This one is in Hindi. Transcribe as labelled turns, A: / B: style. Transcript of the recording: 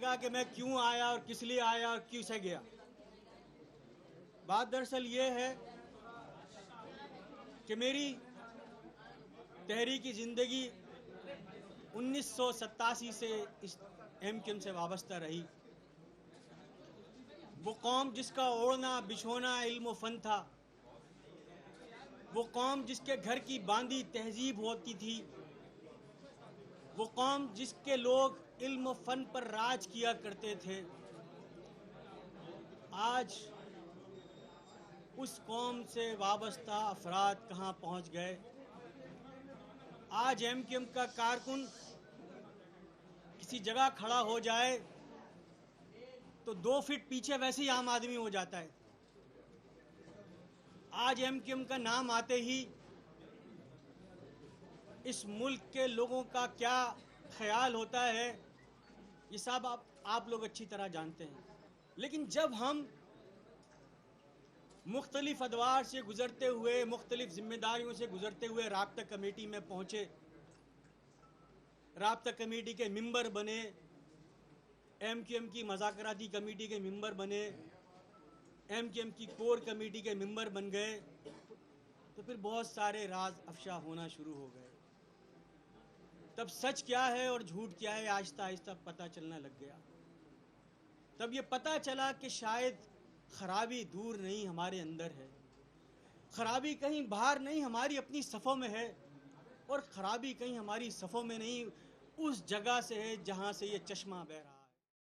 A: कहा कि मैं क्यों आया और किस लिए आया और किसे गया। बात दरअसल ये है कि मेरी तहरीकी ज़िंदगी 1987 से इस एमक्यूएम से वाबस्ता रही। वो कौम जिसका ओढ़ना बिछोना इल्म व फन था, वो कौम जिसके घर की बांदी तहजीब होती थी, वो कौम जिसके लोग इल्म व फन पर राज किया करते थे, आज उस कौम से वाबस्ता अफराद कहाँ पहुँच गए। आज एमक्यूएम का कारकुन किसी जगह खड़ा हो जाए तो 2 फीट पीछे वैसे ही आम आदमी हो जाता है। आज एमक्यूएम का नाम आते ही इस मुल्क के लोगों का क्या ख्याल होता है, ये सब आप लोग अच्छी तरह जानते हैं। लेकिन जब हम मुख्तलिफ अदवार से गुजरते हुए, मुख्तलिफ जिम्मेदारियों से गुजरते हुए राब्ता कमेटी में पहुँचे, राब्ता कमेटी के मेंबर बने, एमक्यूएम की मज़ाकराती कमेटी के मेंबर बने, एमक्यूएम की कोर कमेटी के मेंबर बन गए, तो फिर बहुत सारे राज अफशा होना शुरू हो गए। तब सच क्या है और झूठ क्या है आहिस्ता आहिस्ता पता चलना लग गया। तब ये पता चला कि शायद खराबी दूर नहीं, हमारे अंदर है। खराबी कहीं बाहर नहीं, हमारी अपनी सफ़ों में है। और खराबी कहीं हमारी सफ़ों में नहीं, उस जगह से है जहाँ से ये चश्मा बह रहा है।